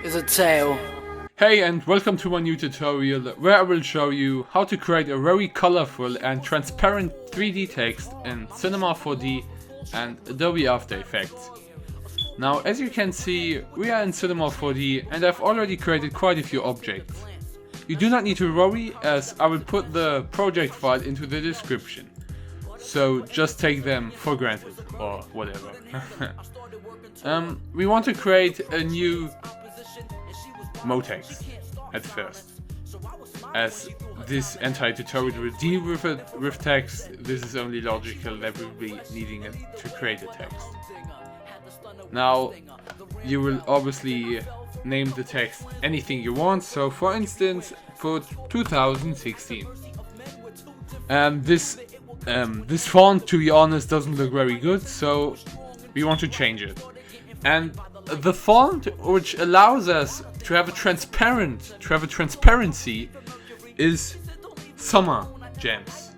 is a tail. Hey, and welcome to my new tutorial where I will show you how to create a very colorful and transparent 3D text in Cinema 4D and Adobe After Effects. Now, as you can see, we are in Cinema 4D and I've already created quite a few objects. You do not need to worry, as I will put the project file into the description. So just take them for granted, or whatever. We want to create a new motext at first. As this entire tutorial will deal with text, this is only logical that we'll be needing it to create a text. Now, you will obviously name the text anything you want, so for instance, put 2016. This font, to be honest, doesn't look very good, so we want to change it. And the font, which allows us to have a transparency, is Summer Gems.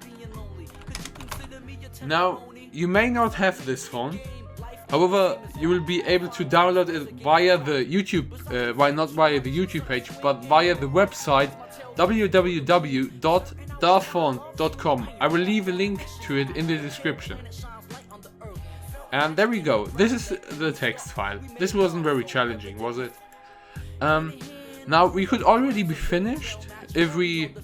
Now, you may not have this font. However, you will be able to download it via the YouTube, not via the YouTube page, but via the website www.darfont.com. I will leave a link to it in the description. And there we go. This is the text file. This wasn't very challenging, was it? Now we could already be finished if we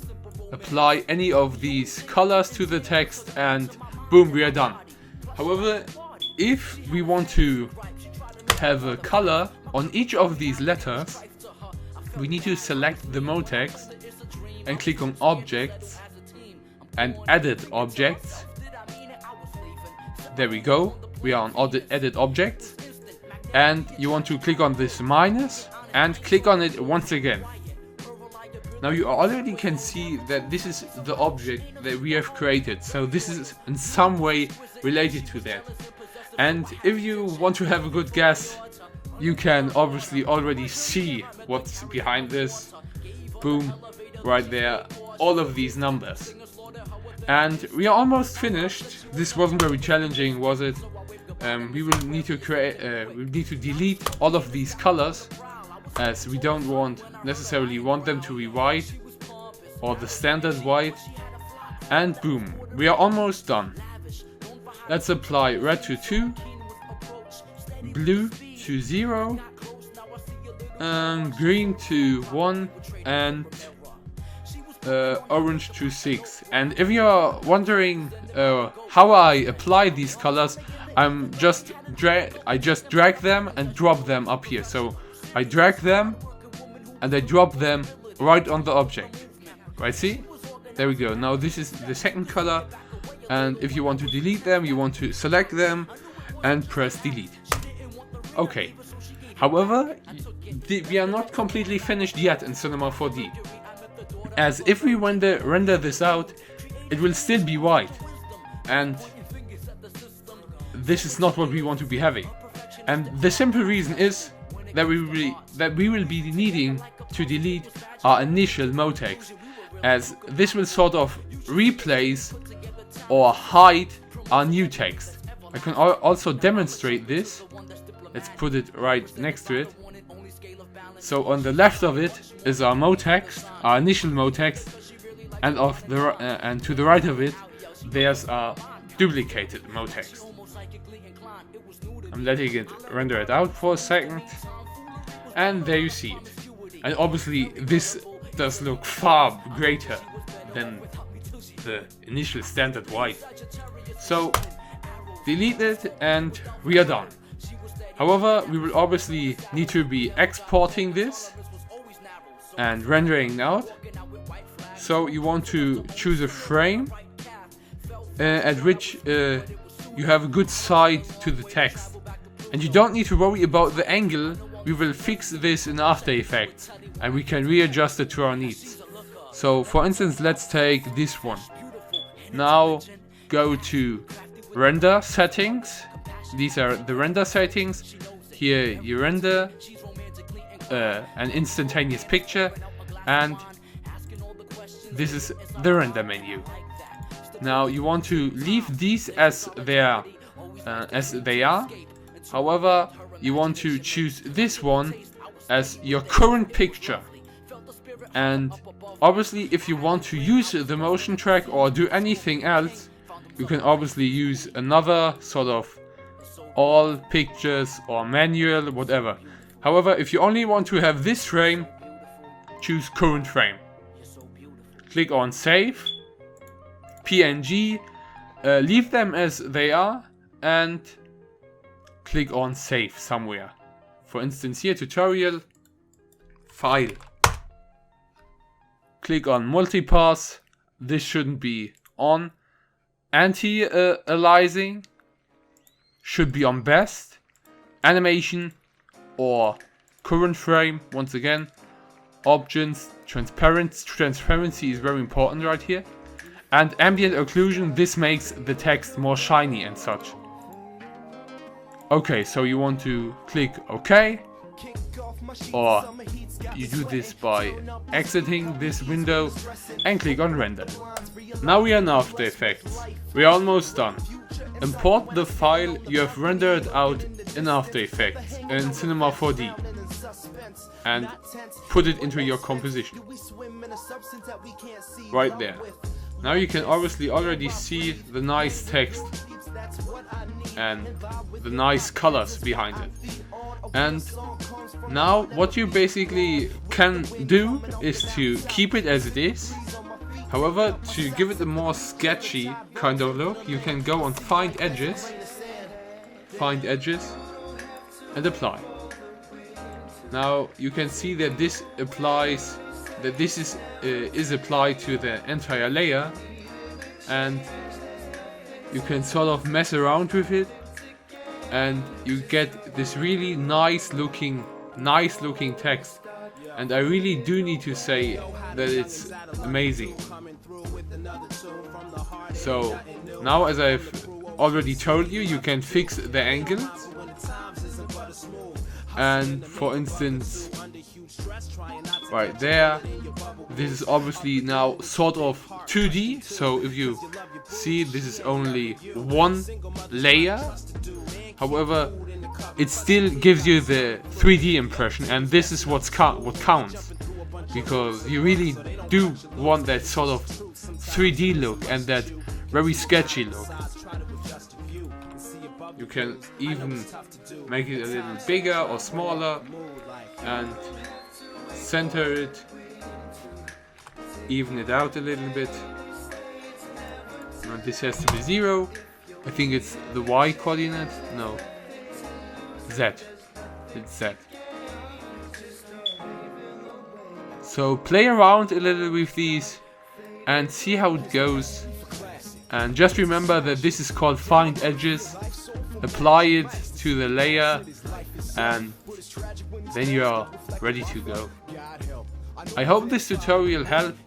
apply any of these colors to the text, and boom, we are done. However, if we want to have a color on each of these letters, we need to select the motext and click on Objects and Edit Objects. There we go. We are on Edit Objects, and you want to click on this minus and click on it once again. Now you already can see that this is the object that we have created, so this is in some way related to that. And if you want to have a good guess, you can obviously already see what's behind this. Boom, right there, all of these numbers. And we are almost finished. This wasn't very challenging, was it? We will need to delete all of these colors, as we don't necessarily want them to be white or the standard white. And boom, we are almost done. Let's apply red to 2, blue to 0, green to 1, and orange to 6. And if you are wondering how I apply these colors, I just drag them and drop them up here. So I drag them and I drop them right on the object. Right, see? There we go. Now this is the second color, and if you want to delete them, you want to select them and press delete. Okay. However, we are not completely finished yet in Cinema 4D. As if we render this out, it will still be white. And this is not what we want to be having. And the simple reason is that we will be needing to delete our initial motext, as this will sort of replace or hide our new text. I can also demonstrate this. Let's put it right next to it. So on the left of it is our motext, our initial motext, and to the right of it there's our duplicated motext. I'm letting it render it out for a second, and there you see it. And obviously this does look far greater than the initial standard white. So delete it and we are done. However, we will obviously need to be exporting this and rendering out. So you want to choose a frame at which you have a good side to the text. And you don't need to worry about the angle. We will fix this in After Effects and we can readjust it to our needs. So for instance, let's take this one. Now go to render settings. These are the render settings. Here you render an instantaneous picture, and this is the render menu. Now you want to leave these as they are. However, you want to choose this one as your current picture. And obviously if you want to use the motion track or do anything else, you can obviously use another sort of all pictures or manual, whatever. However, if you only want to have this frame, choose current frame. Click on save, PNG, leave them as they are, and click on save somewhere. For instance here, tutorial, file. Click on multipass, this shouldn't be on. Anti-aliasing should be on best. Animation or current frame, once again. Options, transparency is very important right here. And ambient occlusion, this makes the text more shiny and such. Okay, so you want to click OK, or you do this by exiting this window and click on render. Now we are in After Effects. We are almost done. Import the file you have rendered out in After Effects in Cinema 4D and put it into your composition. Right there. Now you can obviously already see the nice text and the nice colors behind it. And now what you basically can do is to keep it as it is. However, to give it a more sketchy kind of look, you can go on Find Edges, and apply. Now you can see that this applies, that this is applied to the entire layer, and you can sort of mess around with it, and you get this really nice looking text. And I really do need to say that it's amazing. So now, as I've already told you, you can fix the angles. And for instance, right there, this is obviously now sort of 2D. So if you see, this is only one layer. However, it still gives you the 3D impression, and this is what counts, because you really do want that sort of 3D look and that very sketchy look. You can even make it a little bigger or smaller and center it, even it out a little bit. And this has to be 0. I think it's the Y coordinate. No, Z. It's Z. So play around a little with these and see how it goes. And just remember that this is called Find Edges. Apply it to the layer and then you are ready to go. I hope this tutorial helped.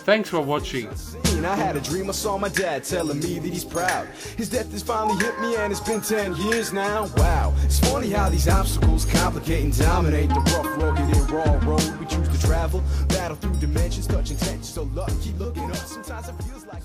Thanks for watching. I had a dream, I saw my dad telling me that he's proud. His death has finally hit me and it's been 10 years now. Wow, it's funny how these obstacles complicate and dominate the rough, rugged and raw road we choose to travel. Battle through dimensions, touching tension, so lucky, keep looking up. Sometimes it feels like